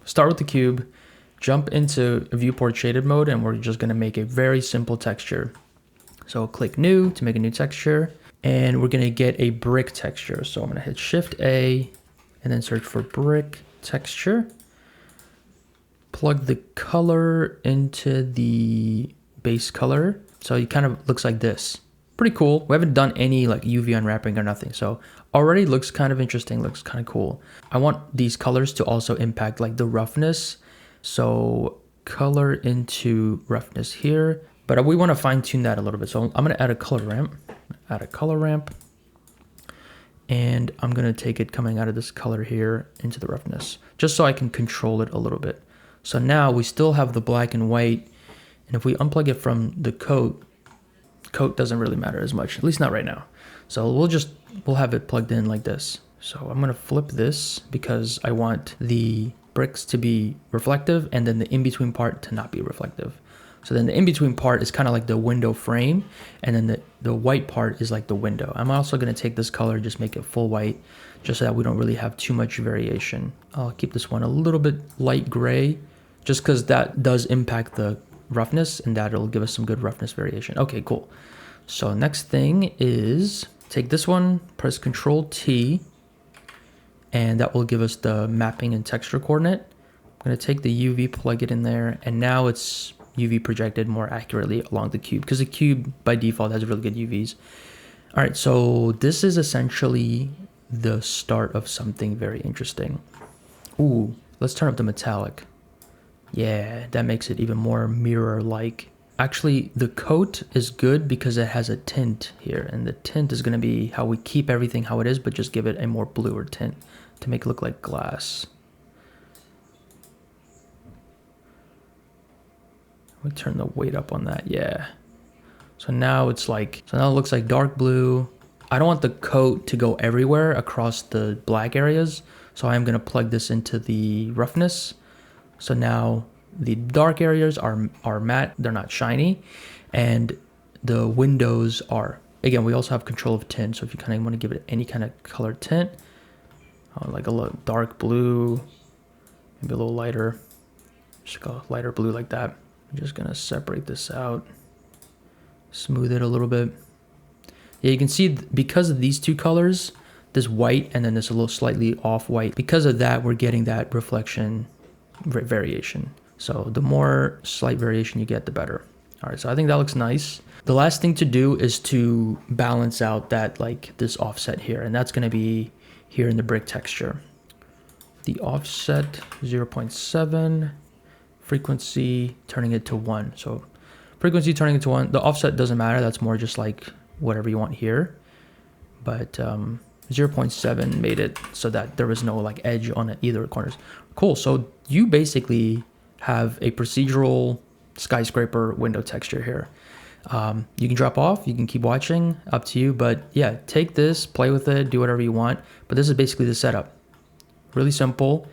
start with the cube, jump into viewport shaded mode, and we're just gonna make a very simple texture. So click new to make a new texture, and we're gonna get a brick texture. So I'm gonna hit Shift A and then search for brick texture. Plug the color into the base color. So it kind of looks like this. Pretty cool. We haven't done any like UV unwrapping or nothing. So already looks kind of interesting, looks kind of cool. I want these colors to also impact like the roughness. So color into roughness here, but we want to fine tune that a little bit. So I'm going to add a color ramp, and I'm going to take it coming out of this color here into the roughness, just so I can control it a little bit. So now we still have the black and white, and if we unplug it from the coat doesn't really matter as much, at least not right now. So we'll have it plugged in like this. So I'm gonna flip this because I want the bricks to be reflective and then the in-between part to not be reflective. So then the in-between part is kind of like the window frame, and then the white part is like the window. I'm also gonna take this color, just make it full white, just so that we don't really have too much variation. I'll keep this one a little bit light gray, just because that does impact the roughness, and that'll give us some good roughness variation. Okay, cool. So next thing is take this one, press Control T, and that will give us the mapping and texture coordinate. I'm gonna take the UV, plug it in there, and now it's UV projected more accurately along the cube, because the cube by default has really good UVs. All right, so this is essentially the start of something very interesting. Ooh, let's turn up the metallic. Yeah, that makes it even more mirror-like. Actually, the coat is good because it has a tint here, and the tint is going to be how we keep everything how it is, but just give it a more bluer tint to make it look like glass. We turn the weight up on that, yeah. So now it looks like dark blue. I don't want the coat to go everywhere across the black areas, so I'm going to plug this into the roughness. So now the dark areas are matte, they're not shiny, and the windows are, again, we also have control of tint, so if you kind of want to give it any kind of color tint, like a little dark blue, maybe a little lighter, just a lighter blue like that. I'm just gonna separate this out, smooth it a little bit. Yeah, you can see because of these two colors, this white and then this a little slightly off white, because of that, we're getting that reflection variation. So the more slight variation you get, the better. All right, so I think that looks nice. The last thing to do is to balance out that like this offset here, and that's gonna be here in the brick texture. The offset 0.7, frequency turning it to 1. So frequency turning it to 1, the offset doesn't matter, that's more just like whatever you want here. But 0.7 made it so that there was no like edge on either corners. Cool, so you basically have a procedural skyscraper window texture here. You can drop off, you can keep watching, up to you, but yeah, take this, play with it, do whatever you want. But this is basically the setup. Really simple,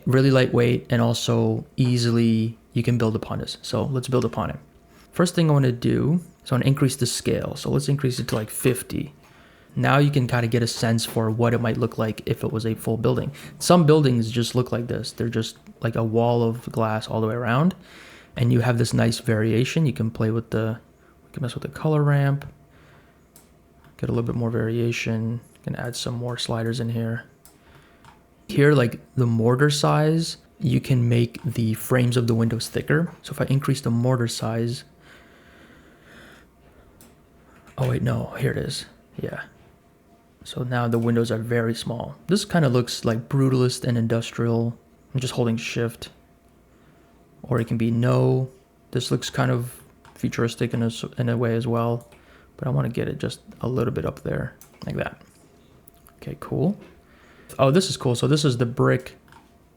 really lightweight, and also easily you can build upon this. So let's build upon it. First thing I want to do is I want to increase the scale. So let's increase it to like 50. Now you can kind of get a sense for what it might look like if it was a full building. Some buildings just look like this. They're just like a wall of glass all the way around. And you have this nice variation. You can play with you can mess with the color ramp. Get a little bit more variation. You can add some more sliders in here. Here, like the mortar size, you can make the frames of the windows thicker. So if I increase the mortar size, oh wait, no, here it is. Yeah. So now the windows are very small. This kind of looks like brutalist and industrial. I'm just holding shift. Or it can be no. This looks kind of futuristic in a way as well. But I want to get it just a little bit up there, like that. Okay, cool. Oh, this is cool. So this is the brick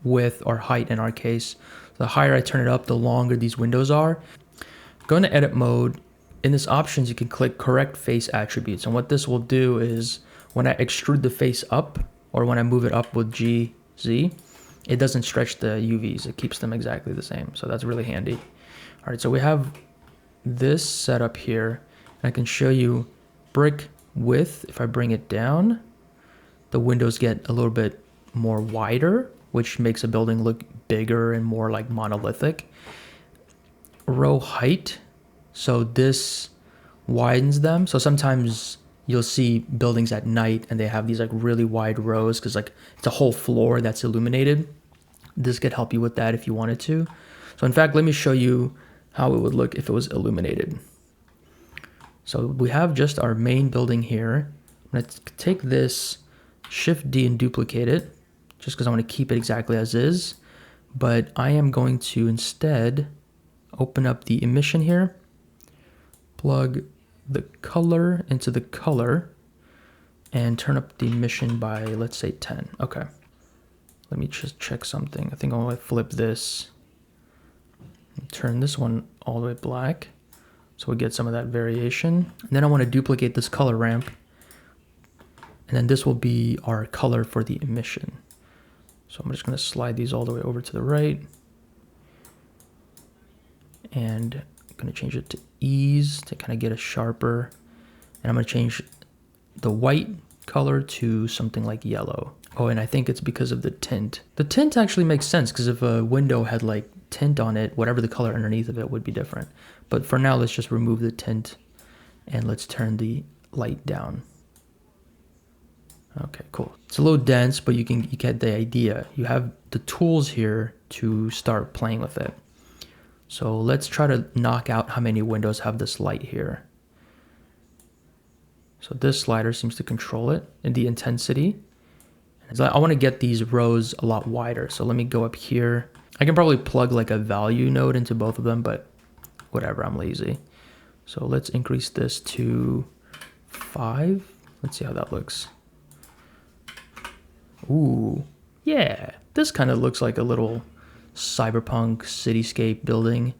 width or height in our case. The higher I turn it up, the longer these windows are. Go into edit mode. In this options, you can click correct face attributes. And what this will do is when I extrude the face up, or when I move it up with G, Z, it doesn't stretch the UVs. It keeps them exactly the same. So that's really handy. All right, so we have this set up here. And I can show you brick width. If I bring it down, the windows get a little bit more wider. which makes a building look bigger and more like monolithic. Row height, so this widens them. So sometimes you'll see buildings at night and they have these like really wide rows because like it's a whole floor that's illuminated. This could help you with that if you wanted to. So in fact, let me show you how it would look if it was illuminated. So we have just our main building here. I'm gonna take this, Shift D and duplicate it, just because I want to keep it exactly as is. But I am going to instead open up the emission here, plug the color into the color, and turn up the emission by, let's say, 10. Okay. Let me just check something. I think I'll flip this, turn this one all the way black, so we get some of that variation. And then I want to duplicate this color ramp, and then this will be our color for the emission. So I'm just going to slide these all the way over to the right, and I'm going to change it to ease to kind of get a sharper, and I'm going to change the white color to something like yellow. Oh, and I think it's because of the tint. The tint actually makes sense because if a window had like tint on it, whatever the color underneath of it would be different. But for now, let's just remove the tint and let's turn the light down. Okay, cool. It's a little dense, but you get the idea. You have the tools here to start playing with it. So let's try to knock out how many windows have this light here. So this slider seems to control it in the intensity. So I want to get these rows a lot wider. So let me go up here. I can probably plug like a value node into both of them, but whatever, I'm lazy. So let's increase this to 5. Let's see how that looks. Ooh, yeah. This kind of looks like a little cyberpunk cityscape building.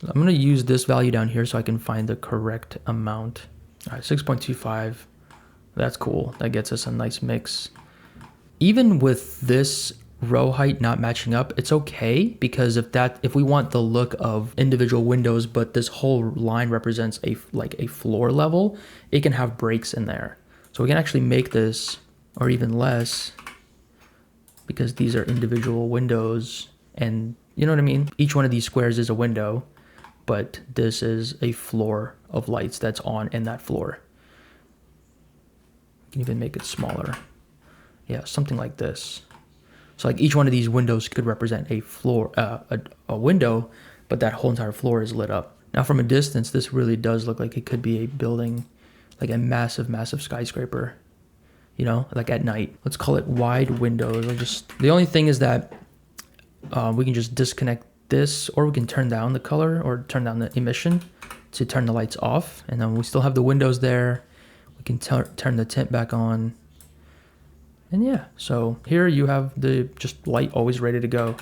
I'm going to use this value down here so I can find the correct amount. All right, 6.25. That's cool. That gets us a nice mix. Even with this row height not matching up, it's okay, because if we want the look of individual windows, but this whole line represents a floor level, it can have breaks in there. So we can actually make this, or even less, because these are individual windows, and you know what I mean? Each one of these squares is a window, but this is a floor of lights that's on in that floor. You can even make it smaller. Yeah, something like this. So like each one of these windows could represent a floor, a window, but that whole entire floor is lit up. Now from a distance, this really does look like it could be a building, like a massive, massive skyscraper, you know, like at night. Let's call it wide windows. The only thing is that we can just disconnect this, or we can turn down the color or turn down the emission to turn the lights off. And then we still have the windows there. We can turn the tint back on. And yeah, so here you have the just light always ready to go.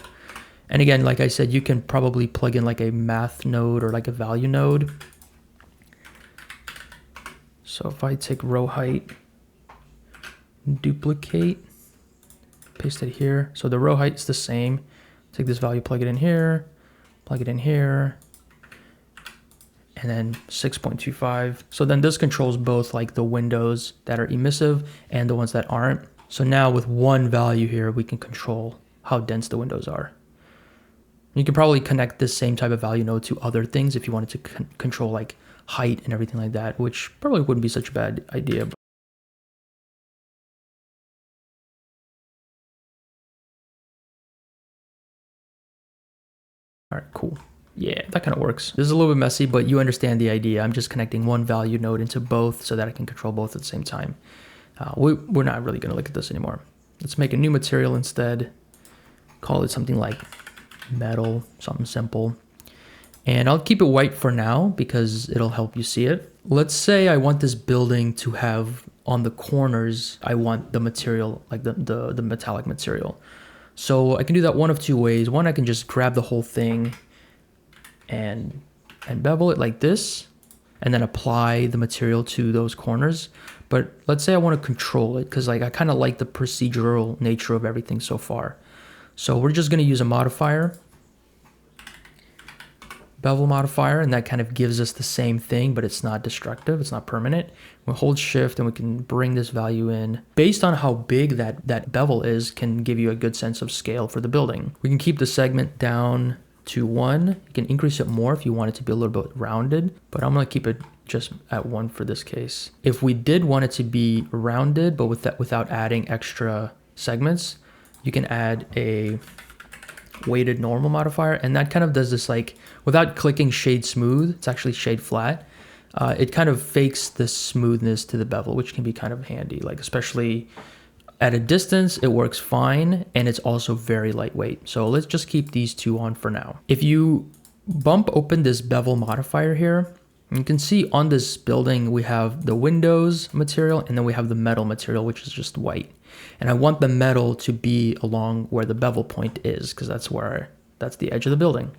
And again, like I said, you can probably plug in like a math node or like a value node. So if I take row height, duplicate, paste it here. So the row height is the same. Take this value, plug it in here, and then 6.25. So then this controls both like the windows that are emissive and the ones that aren't. So now with one value here, we can control how dense the windows are. You can probably connect this same type of value node to other things if you wanted to control like height and everything like that, which probably wouldn't be such a bad idea. All right, cool. Yeah, that kind of works. This is a little bit messy, but you understand the idea. I'm just connecting one value node into both so that I can control both at the same time. We're not really going to look at this anymore. Let's make a new material instead. Call it something like metal, something simple. And I'll keep it white for now because it'll help you see it. Let's say I want this building to have on the corners, I want the material, like the metallic material. So I can do that one of two ways. One, I can just grab the whole thing and bevel it like this, and then apply the material to those corners. But let's say I want to control it because like I kind of like the procedural nature of everything so far. So we're just going to use a modifier. bevel modifier, and that kind of gives us the same thing, but it's not destructive, it's not permanent. We'll hold shift and we can bring this value in. Based on how big that bevel is, can give you a good sense of scale for the building. We can keep the segment down to 1. You can increase it more if you want it to be a little bit rounded, but I'm gonna keep it just at 1 for this case. If we did want it to be rounded, but without adding extra segments, you can add a weighted normal modifier, and that kind of does this, like, without clicking shade smooth, it's actually shade flat. It kind of fakes the smoothness to the bevel, which can be kind of handy, like especially at a distance, it works fine, and it's also very lightweight. So let's just keep these two on for now. If you bump open this bevel modifier here, you can see on this building, we have the windows material, and then we have the metal material, which is just white. And I want the metal to be along where the bevel point is, because that's the edge of the building.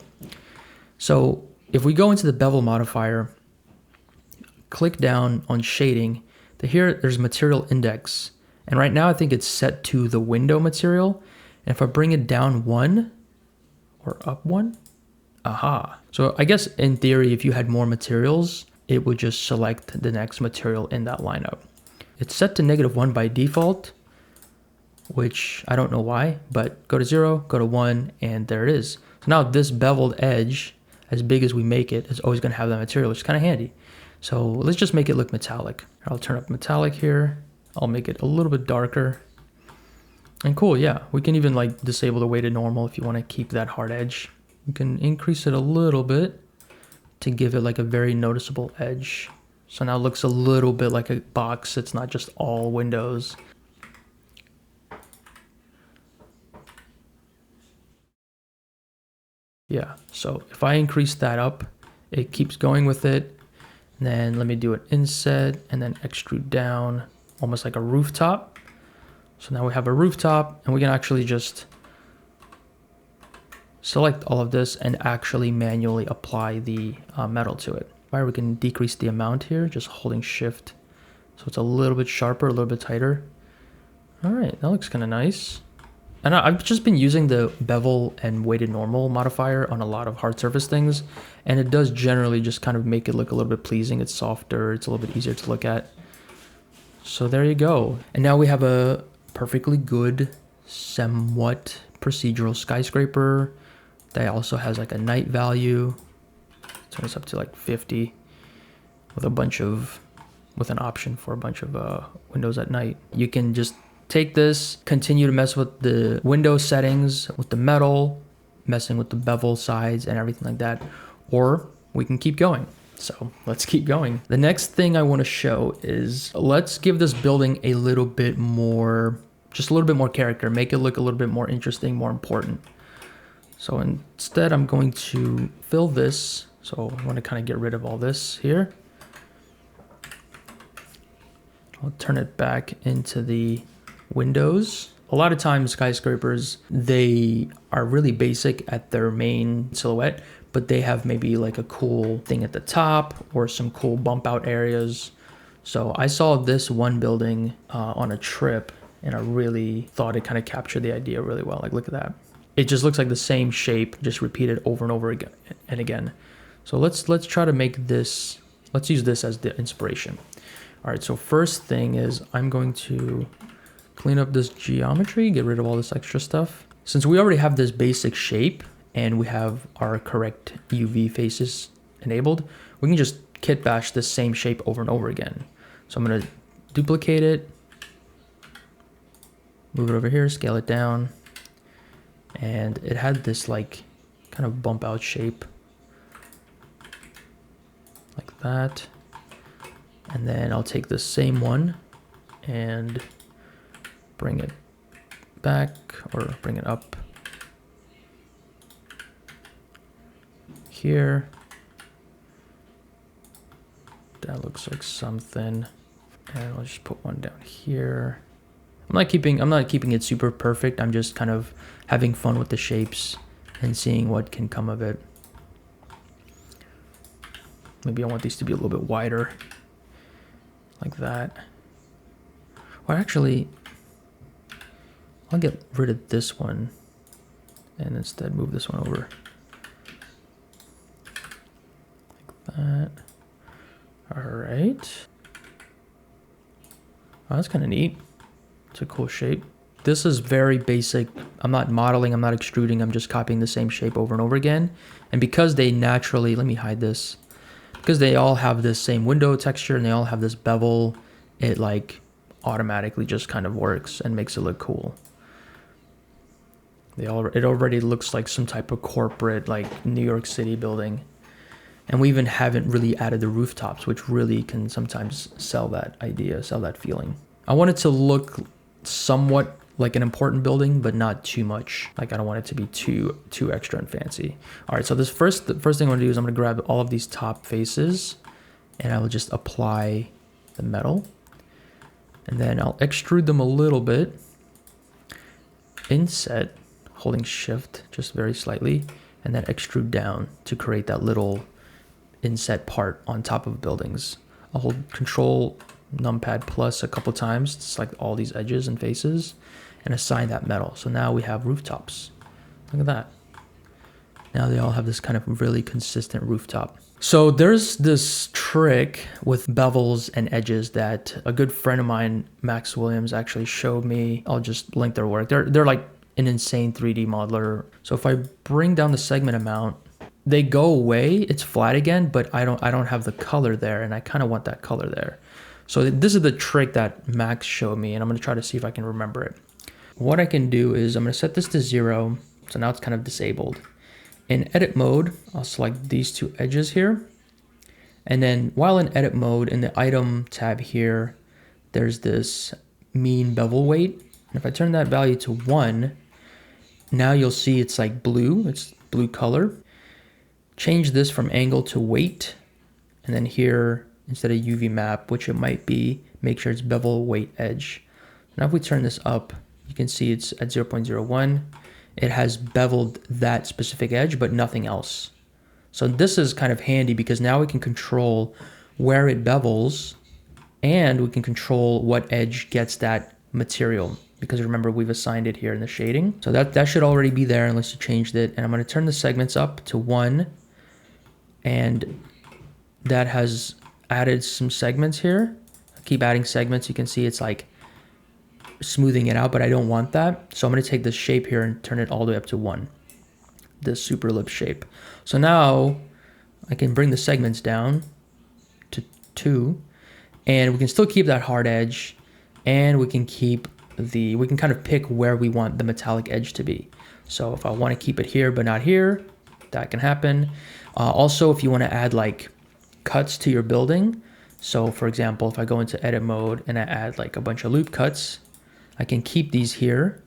So if we go into the bevel modifier, click down on shading, here there's material index. And right now I think it's set to the window material. And if I bring it down 1 or up 1, aha. So I guess in theory, if you had more materials, it would just select the next material in that lineup. It's set to -1 by default, which I don't know why, but go to 0, go to 1, and there it is. So now this beveled edge, as big as we make it, is always gonna have that material, which is kind of handy. So let's just make it look metallic. I'll turn up metallic here. I'll make it a little bit darker. And cool, yeah. We can even like disable the weighted normal if you wanna keep that hard edge. You can increase it a little bit to give it like a very noticeable edge. So now it looks a little bit like a box. It's not just all windows. Yeah, so if I increase that up, it keeps going with it. And then let me do an inset and then extrude down, almost like a rooftop. So now we have a rooftop, and we can actually just select all of this and actually manually apply the metal to it. Right, we can decrease the amount here, just holding shift. So it's a little bit sharper, a little bit tighter. All right, that looks kind of nice. And I've just been using the bevel and weighted normal modifier on a lot of hard surface things, and it does generally just kind of make it look a little bit pleasing. It's softer, it's a little bit easier to look at. So there you go. And now we have a perfectly good, somewhat procedural skyscraper that also has like a night value. Turn this up to like 50 with an option for a bunch of windows at night. You can just take this, continue to mess with the window settings, with the metal, messing with the bevel sides and everything like that, or we can keep going. So let's keep going. The next thing I want to show is, let's give this building a little bit more, just a little bit more character, make it look a little bit more interesting, more important. So instead I'm going to fill this. So I want to kind of get rid of all this here. I'll turn it back into the windows. A lot of times skyscrapers, they are really basic at their main silhouette, but they have maybe like a cool thing at the top or some cool bump out areas. So I saw this one building on a trip, and I really thought it kind of captured the idea really well. Like, look at that. It just looks like the same shape, just repeated over and over again and again. So let's try to make this, let's use this as the inspiration. All right, so first thing is I'm going to clean up this geometry, get rid of all this extra stuff. Since we already have this basic shape and we have our correct UV faces enabled, we can just kit bash this same shape over and over again. So I'm gonna duplicate it, move it over here, scale it down. And it had this like kind of bump out shape like that. And then I'll take the same one and bring it back, or bring it up here. That looks like something. And I'll just put one down here. I'm not keeping it super perfect. I'm just kind of having fun with the shapes and seeing what can come of it. Maybe I want these to be a little bit wider, like that. Or actually, I'll get rid of this one and instead move this one over. that. All right. Oh, that's kind of neat. It's a cool shape. This is very basic. I'm not modeling, I'm not extruding, I'm just copying the same shape over and over again. And because they naturally, let me hide this, because they all have this same window texture and they all have this bevel, it like automatically just kind of works and makes it look cool. It already looks like some type of corporate like New York City building. And we even haven't really added the rooftops, which really can sometimes sell that idea, sell that feeling. I want it to look somewhat like an important building, but not too much. Like I don't want it to be too extra and fancy. All right, so the first thing I'm gonna do is I'm gonna grab all of these top faces and I will just apply the metal. And then I'll extrude them a little bit. Inset, holding shift just very slightly, and then extrude down to create that little inset part on top of buildings. I'll hold control numpad plus a couple times to select all these edges and faces and assign that metal. So now we have rooftops. Look at that. Now they all have this kind of really consistent rooftop. So there's this trick with bevels and edges that a good friend of mine, Max Williams, actually showed me. I'll just link their work. They're like an insane 3D modeler. So if I bring down the segment amount, they go away, it's flat again, but I don't have the color there, and I kind of want that color there. So this is the trick that Max showed me, and I'm gonna try to see if I can remember it. What I can do is I'm gonna set this to 0, so now it's kind of disabled. In edit mode, I'll select these two edges here, and then while in edit mode, in the item tab here, there's this mean bevel weight, and if I turn that value to 1, now you'll see it's like blue, it's blue color. Change this from angle to weight, and then here, instead of UV map, which it might be, make sure it's bevel weight edge. Now if we turn this up, you can see it's at 0.01. It has beveled that specific edge, but nothing else. So this is kind of handy because now we can control where it bevels, and we can control what edge gets that material, because remember we've assigned it here in the shading. So that should already be there unless you changed it. And I'm going to turn the segments up to 1, and that has added some segments here. I keep adding segments. You can see it's like smoothing it out, but I don't want that. So I'm going to take this shape here and turn it all the way up to 1, this super ellipse shape. So now I can bring the segments down to 2, and we can still keep that hard edge, and we can keep we can kind of pick where we want the metallic edge to be. So if I want to keep it here but not here, that can happen. Also, if you want to add like cuts to your building, so for example, if I go into edit mode and I add like a bunch of loop cuts, I can keep these here.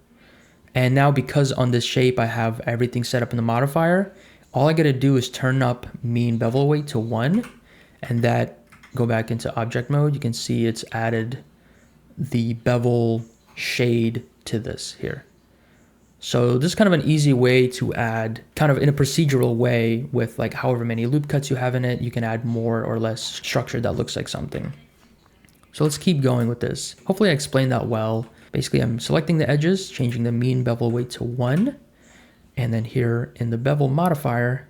And now because on this shape I have everything set up in the modifier, all I gotta do is turn up mean bevel weight to 1, and that go back into object mode. You can see it's added the bevel shade to this here. So this is kind of an easy way to add, kind of in a procedural way, with like however many loop cuts you have in it, you can add more or less structure that looks like something. So let's keep going with this. Hopefully I explained that well. Basically I'm selecting the edges, changing the mean bevel weight to 1, and then here in the bevel modifier,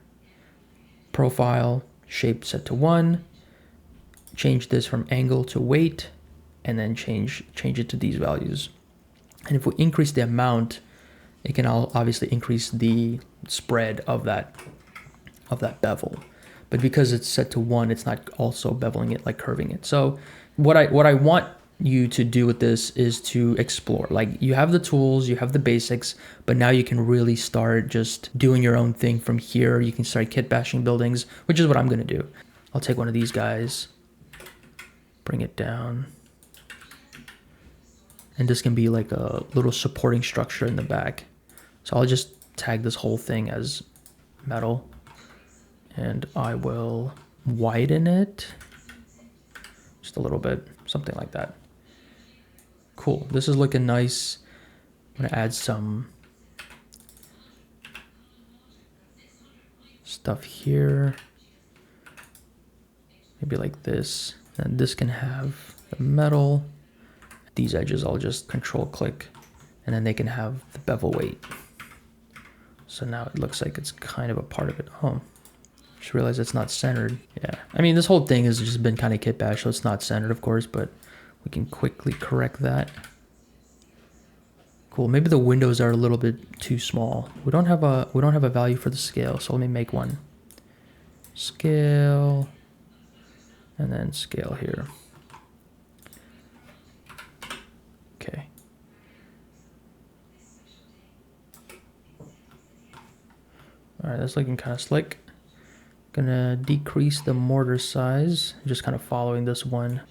profile, shape set to 1, change this from angle to weight, and then change it to these values. And if we increase the amount, it can obviously increase the spread of that bevel. But because it's set to 1, it's not also beveling it, like curving it. So what I want you to do with this is to explore. Like, you have the tools, you have the basics, but now you can really start just doing your own thing from here. You can start kit bashing buildings, which is what I'm gonna do. I'll take one of these guys, bring it down. And this can be like a little supporting structure in the back. So I'll just tag this whole thing as metal, and I will widen it just a little bit, something like that. Cool, this is looking nice. I'm gonna add some stuff here, maybe like this, and this can have the metal. These edges I'll just control click, and then they can have the bevel weight. So now it looks like it's kind of a part of it. Oh, Just realized it's not centered. Yeah, I mean, this whole thing has just been kind of kit bash, so it's not centered, of course, but we can quickly correct that. Cool. Maybe the windows are a little bit too small. We don't have a value for the scale, so let me make one. Scale, and then scale here. Okay. All right, that's looking kind of slick. Gonna decrease the mortar size, just kind of following this one.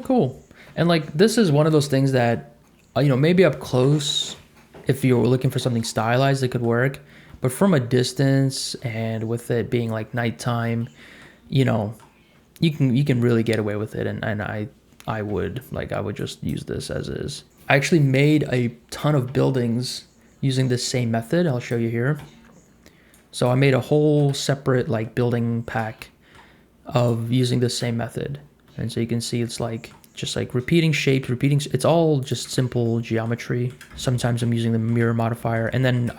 Cool. And like, this is one of those things that, you know, maybe up close, if you were looking for something stylized, it could work. But from a distance and with it being like nighttime, you know, you can really get away with it. And I would just use this as is. I actually made a ton of buildings using this same method. I'll show you here. So I made a whole separate like building pack of using the same method. And so you can see it's like just like repeating shapes, it's all just simple geometry. Sometimes I'm using the mirror modifier. And then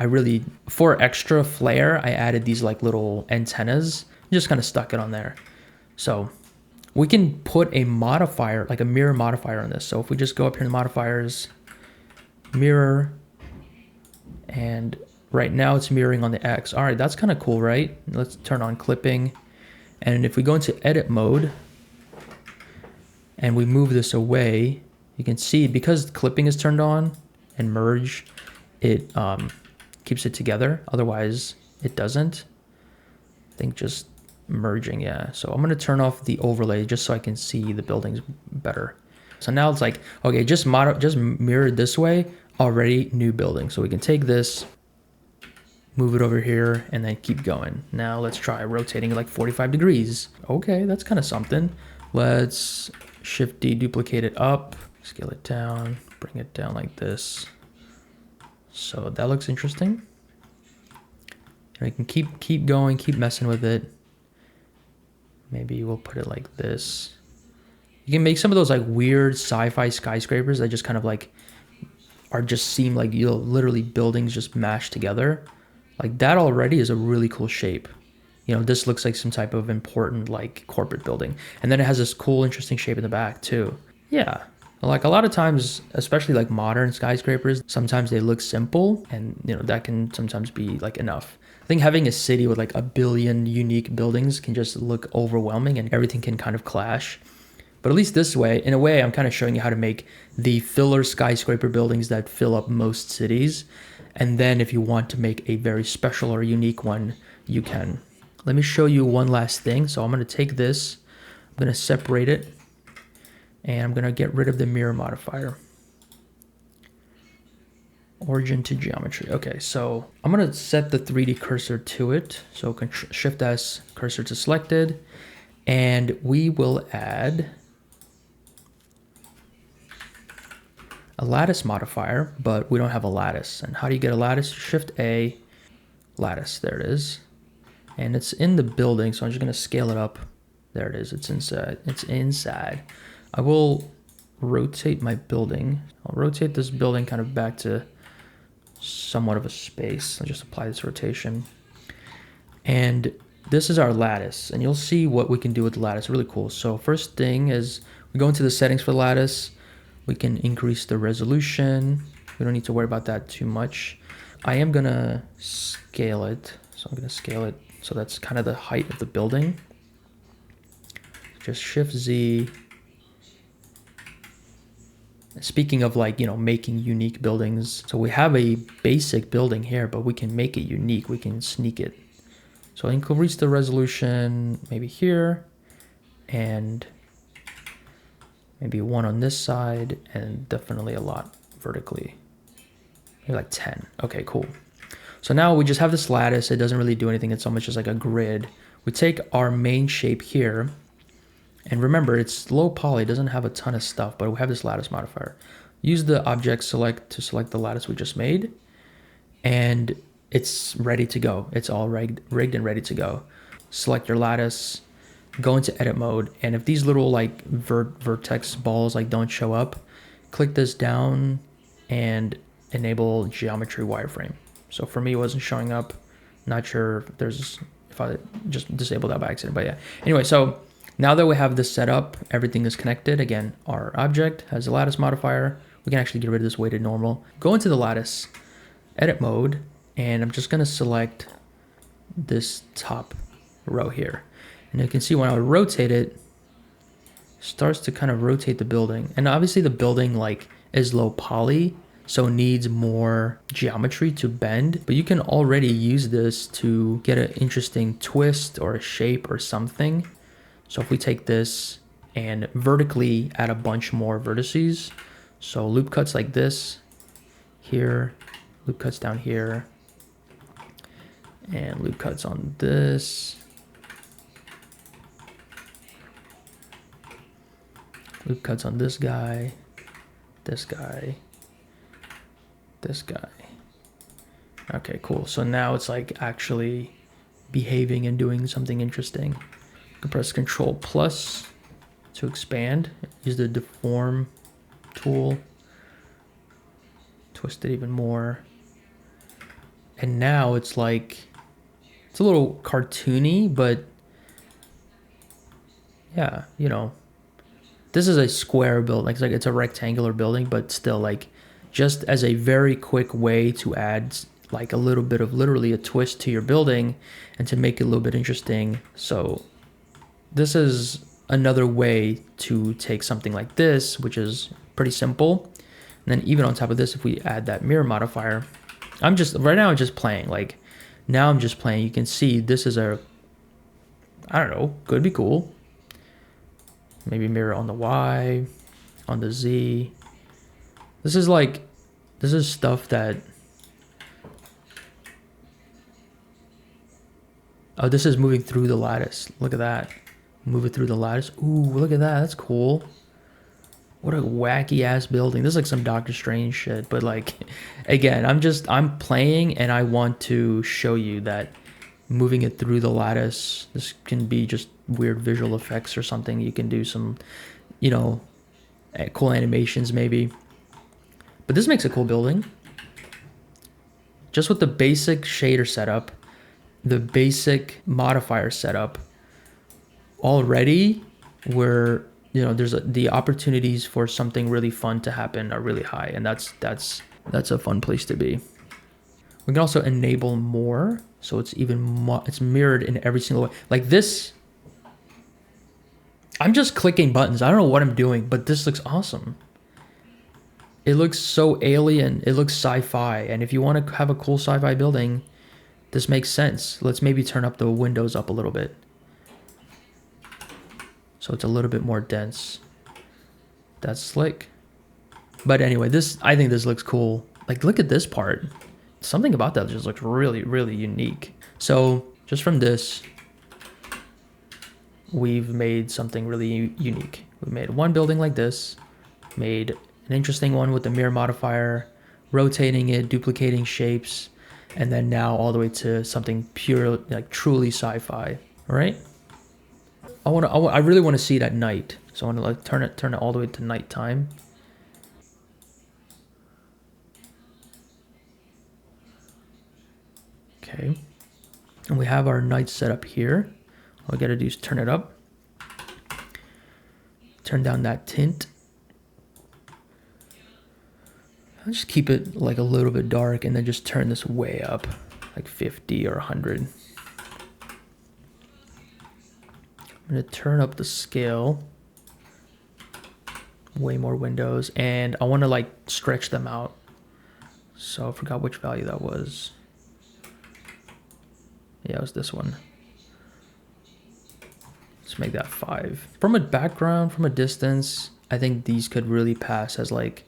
for extra flair, I added these like little antennas, just kind of stuck it on there. So we can put a modifier, like a mirror modifier on this. So if we just go up here in the modifiers, mirror, and right now it's mirroring on the X. All right, that's kind of cool, right? Let's turn on clipping. And if we go into edit mode and we move this away, you can see because clipping is turned on and merge, it keeps it together. Otherwise it doesn't. I think just merging, yeah. So I'm gonna turn off the overlay just so I can see the buildings better. So now it's like, okay, just mirrored this way, already new building. So we can take this, move it over here, and then keep going. Now let's try rotating like 45 degrees. Okay, that's kind of something. Let's Shift D, duplicate it up, scale it down, bring it down like this. So that looks interesting. And we can keep going, keep messing with it. Maybe we'll put it like this. You can make some of those like weird sci-fi skyscrapers that just kind of like seem like, you know, literally buildings just mashed together. Like that already is a really cool shape. You know, this looks like some type of important like corporate building. And then it has this cool, interesting shape in the back too. Yeah. Like a lot of times, especially like modern skyscrapers, sometimes they look simple and, you know, that can sometimes be like enough. I think having a city with like 1 billion unique buildings can just look overwhelming and everything can kind of clash. But at least this way, in a way, I'm kind of showing you how to make the filler skyscraper buildings that fill up most cities. And then if you want to make a very special or unique one, you can. Let me show you one last thing. So I'm going to take this, I'm going to separate it, and I'm going to get rid of the mirror modifier. Origin to geometry. Okay, so I'm going to set the 3D cursor to it. So Shift S, cursor to selected, and we will add a lattice modifier, but we don't have a lattice. And how do you get a lattice? Shift A, lattice, there it is. And it's in the building, so I'm just gonna scale it up. There it is, it's inside. I will rotate my building. I'll rotate this building kind of back to somewhat of a space. I'll just apply this rotation. And this is our lattice, and you'll see what we can do with the lattice, really cool. So first thing is we go into the settings for the lattice. We can increase the resolution. We don't need to worry about that too much. I am gonna scale it. So I'm gonna scale it so that's kind of the height of the building. Just Shift Z. Speaking of like, you know, making unique buildings. So we have a basic building here, but we can make it unique. We can sneak it. So I increase the resolution maybe here and maybe one on this side, and definitely a lot vertically. Maybe like 10. Okay, cool. So now we just have this lattice. It doesn't really do anything. It's almost just like a grid. We take our main shape here, and remember it's low poly. It doesn't have a ton of stuff, but we have this lattice modifier. Use the object select to select the lattice we just made, and it's ready to go. It's all rigged and ready to go. Select your lattice, go into edit mode, and if these little like vertex balls like don't show up, click this down and enable geometry wireframe. So for me, it wasn't showing up. Not sure if I just disabled that by accident, but yeah. Anyway, so now that we have this set up, everything is connected. Again, our object has a lattice modifier. We can actually get rid of this weighted normal. Go into the lattice, edit mode, and I'm just gonna select this top row here. And you can see when I rotate it, starts to kind of rotate the building. And obviously the building like is low poly, so needs more geometry to bend, but you can already use this to get an interesting twist or a shape or something. So if we take this and vertically add a bunch more vertices, so loop cuts like this here, loop cuts down here, and loop cuts on this, loop cuts on this guy, this guy, this guy. Okay, cool. So now it's like actually behaving and doing something interesting. You can press Control plus to expand. Use the deform tool. Twist it even more. And now it's like, it's a little cartoony, but yeah, you know, this is a square building. It's like it's a rectangular building, but still like just as a very quick way to add like a little bit of literally a twist to your building and to make it a little bit interesting. So this is another way to take something like this, which is pretty simple. And then even on top of this, if we add that mirror modifier, right now I'm just playing. Like now I'm just playing. You can see this is I don't know, could be cool. Maybe mirror on the Y, on the Z. This is stuff that, oh, this is moving through the lattice. Look at that. Move it through the lattice. Ooh, look at that. That's cool. What a wacky ass building. This is like some Doctor Strange shit. But like, again, I'm playing and I want to show you that moving it through the lattice, this can be just weird visual effects or something. You can do some, you know, cool animations maybe. But this makes a cool building. Just with the basic shader setup, the basic modifier setup, already we're, you know, the opportunities for something really fun to happen are really high, and that's a fun place to be. We can also enable more, so it's it's mirrored in every single way. Like this, I'm just clicking buttons. I don't know what I'm doing, but this looks awesome. It looks so alien. It looks sci-fi, and if you want to have a cool sci-fi building, this makes sense. Let's maybe turn up the windows up a little bit, so it's a little bit more dense. That's slick. But anyway, I think this looks cool. Like, look at this part. Something about that just looks really, really unique. So just from this, we've made something really unique. We made one building like this, made an interesting one with the mirror modifier, rotating it, duplicating shapes, and then now all the way to something pure, like truly sci-fi. All right. I really want to see it at night. So I want to like turn it all the way to nighttime. Okay. And we have our night set up here. All we got to do is turn it up. Turn down that tint. I'll just keep it like a little bit dark and then just turn this way up, like 50 or 100. I'm going to turn up the scale. Way more windows. And I want to like stretch them out. So I forgot which value that was. Yeah, it was this one. Let's make that 5. From a background, from a distance, I think these could really pass as like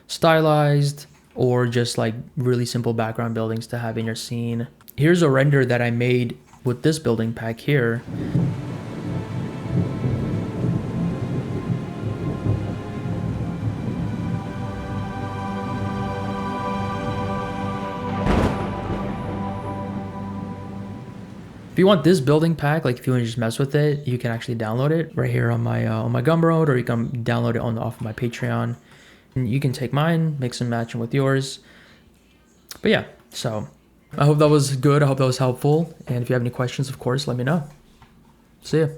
stylized or just like really simple background buildings to have in your scene. Here's a render that I made with this building pack here. If you want this building pack, like if you want to just mess with it, you can actually download it right here on my Gumroad, or you can download it off of my Patreon. And you can take mine, mix and match them with yours. But yeah, so I hope that was good. I hope that was helpful. And if you have any questions, of course, let me know. See ya.